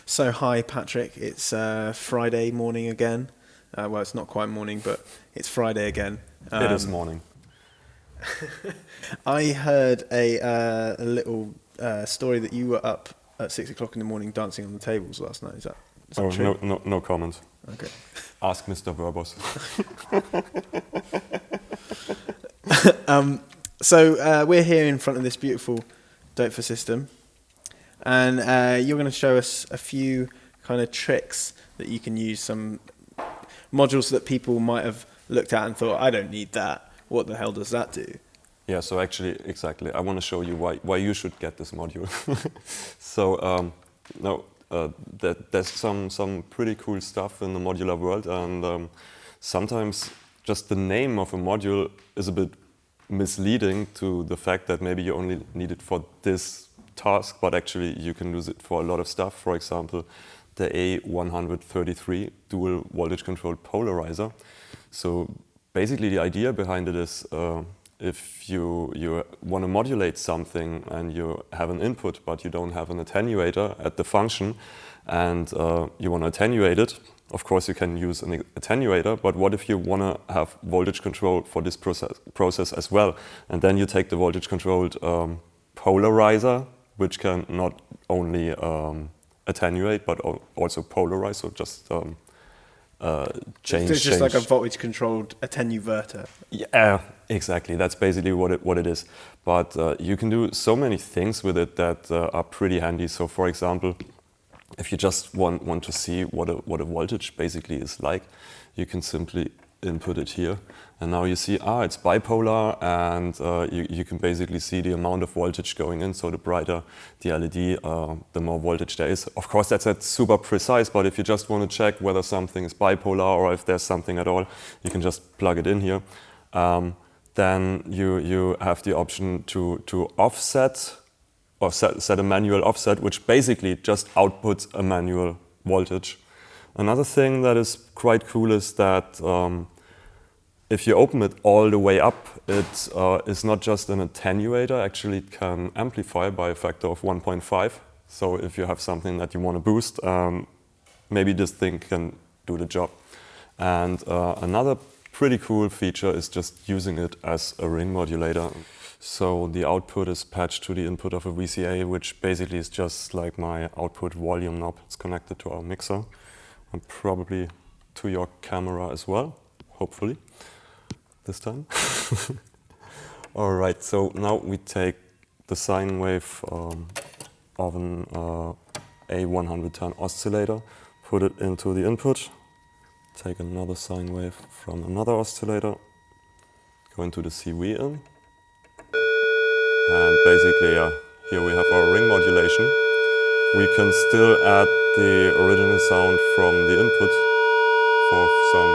So hi Patrick, it's Friday morning again. Well, it's not quite morning, but it's Friday again. It is morning. I heard a little story that you were up at 6 o'clock in the morning dancing on the tables last night. Is that true? No comment. Okay. Ask Mr. Verbos. So we're here in front of this beautiful Doepfer system, and you're going to show us a few kind of tricks that you can use, some modules that people might have looked at and thought, I don't need that. What the hell does that do? Yeah, so actually, exactly. I want to show you why you should get this module. So there's some pretty cool stuff in the modular world, and sometimes just the name of a module is a bit misleading to the fact that maybe you only need it for this task, but actually you can use it for a lot of stuff. For example, the A133 dual voltage controlled polarizer. So basically the idea behind it is if you want to modulate something and you have an input but you don't have an attenuator at the function, and you want to attenuate it, of course you can use an attenuator, but what if you want to have voltage control for this process as well? And then you take the voltage controlled polarizer, which can not only attenuate but also polarize, so just change. It's just like a voltage controlled attenuverter. Yeah, exactly. That's basically what it is. But you can do so many things with it that are pretty handy. So for example, if you just want to see what a voltage basically is like, you can simply input it here. And now you see, it's bipolar, and you can basically see the amount of voltage going in. So the brighter the LED, the more voltage there is. Of course, that's not super precise, but if you just want to check whether something is bipolar or if there's something at all, you can just plug it in here. Then you have the option to offset or set a manual offset, which basically just outputs a manual voltage. Another thing that is quite cool is that if you open it all the way up, it is not just an attenuator, actually it can amplify by a factor of 1.5. So if you have something that you want to boost, maybe this thing can do the job. And another pretty cool feature is just using it as a ring modulator. So the output is patched to the input of a VCA, which basically is just like my output volume knob. It's connected to our mixer and probably to your camera as well, hopefully, this time. All right, so now we take the sine wave of an A110 oscillator, put it into the input, take another sine wave from another oscillator, go into the CV in, and basically here we have our ring modulation. We can still add the original sound from the input for some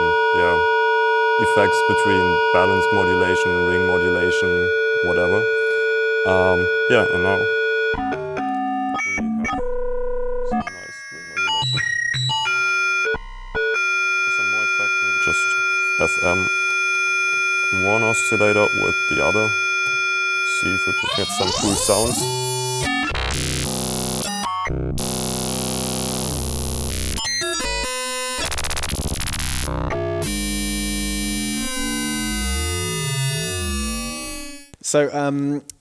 effects between balance modulation, ring modulation, whatever. And now we have some nice ring modulation. For some more effect, maybe just FM one oscillator with the other. See if we can get some cool sounds. So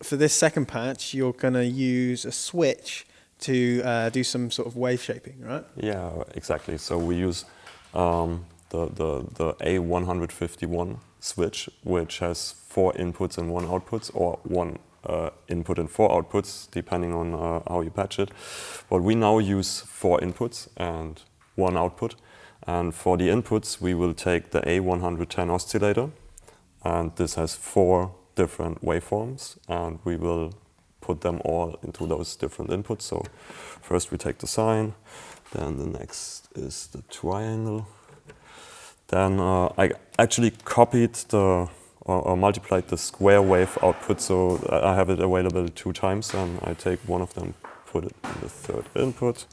for this second patch, you're going to use a switch to do some sort of wave shaping, right? Yeah, exactly. So we use the A151 switch, which has 4 inputs and 1 outputs, or 1 input and 4 outputs, depending on how you patch it. But we now use 4 inputs and 1 output. And for the inputs, we will take the A110 oscillator, and this has 4 different waveforms, and we will put them all into those different inputs. So first we take the sine, then the next is the triangle. Then I actually copied or multiplied the square wave output, so I have it available 2 times, and I take one of them, put it in the 3rd input,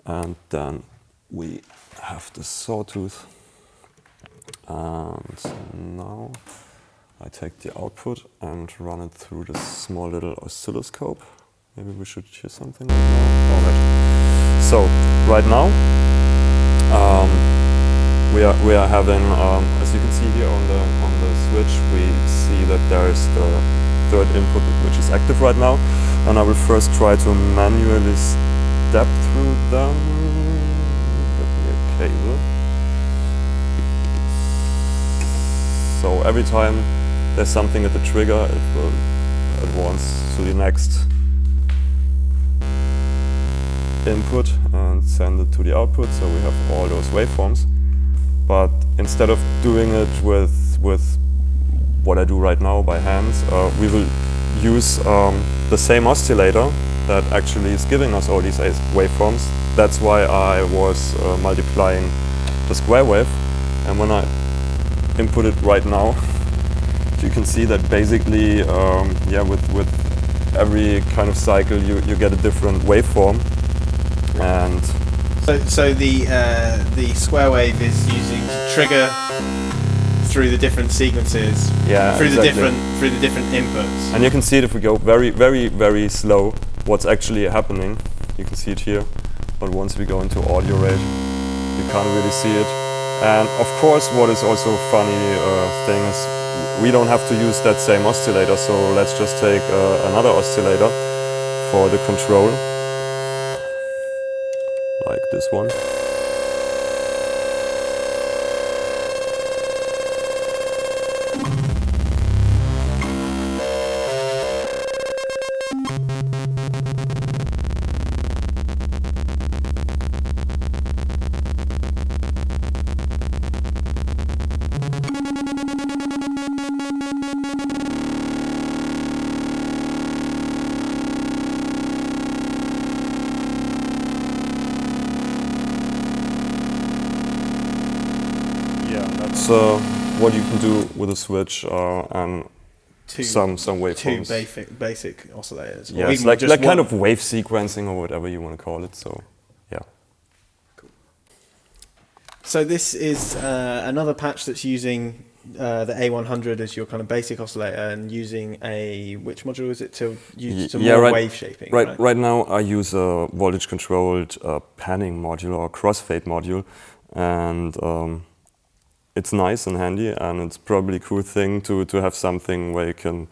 and then we have the sawtooth. And now I take the output and run it through this small little oscilloscope. Maybe we should hear something right now. All right. So right now we are having, as you can see here on the switch, we see that there is the third input which is active right now, and I will first try to manually step through them. Get me a cable. So every time there's something at the trigger, it will advance to the next input and send it to the output, so we have all those waveforms. But instead of doing it with what I do right now by hand, we will use the same oscillator that actually is giving us all these waveforms. That's why I was multiplying the square wave, and when I input it right now, you can see that basically, yeah, with every kind of cycle you get a different waveform. And so the square wave is using to trigger through the different sequences, yeah, through exactly. the different inputs. And you can see it if we go very slow, what's actually happening. You can see it here, but once we go into audio rate, you can't really see it. And of course, what is also a funny thing is we don't have to use that same oscillator, so let's just take another oscillator for the control, like this one. That's what you can do with a switch and some waveforms. Two basic oscillators. Yeah, it's like kind of wave sequencing or whatever you want to call it. So, yeah. Cool. So this is another patch that's using the A100 as your kind of basic oscillator, and using which module is it to use some more wave shaping? Right now I use a voltage controlled panning module or crossfade module, and it's nice and handy, and it's probably a cool thing to have something where you can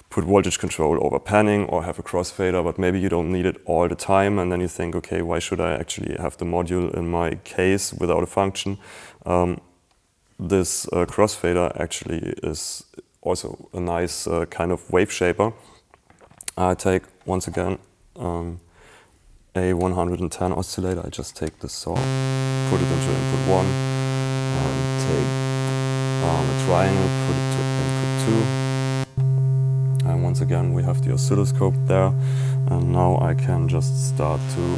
put voltage control over panning or have a crossfader, but maybe you don't need it all the time, and then you think, okay, why should I actually have the module in my case without a function? This crossfader actually is also a nice kind of wave shaper. I take, once again, a 110 oscillator. I just take this saw, put it into input 1, and take a triangle, put it to input 2. And once again, we have the oscilloscope there. And now I can just start to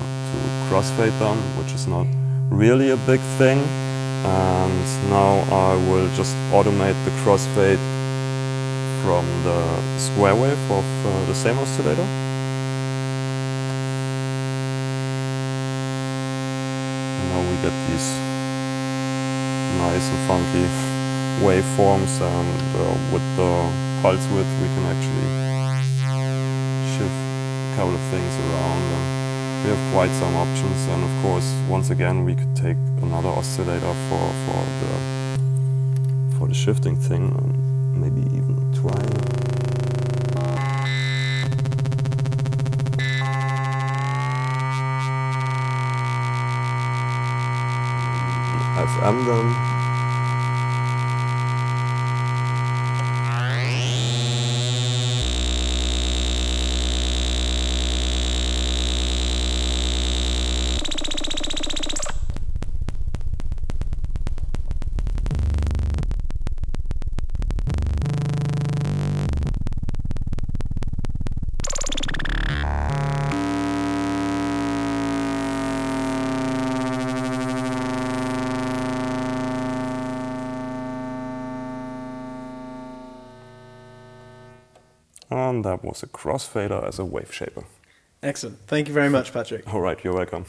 crossfade them, which is not really a big thing. And now I will just automate the crossfade from the square wave of the same oscillator. And now we get these nice and funky waveforms, and with the pulse width we can actually shift a couple of things around, and we have quite some options. And of course, once again, we could take another oscillator for the shifting thing, and maybe even try FM then. And that was a crossfader as a wave shaper. Excellent. Thank you very much, Patrick. All right, you're welcome.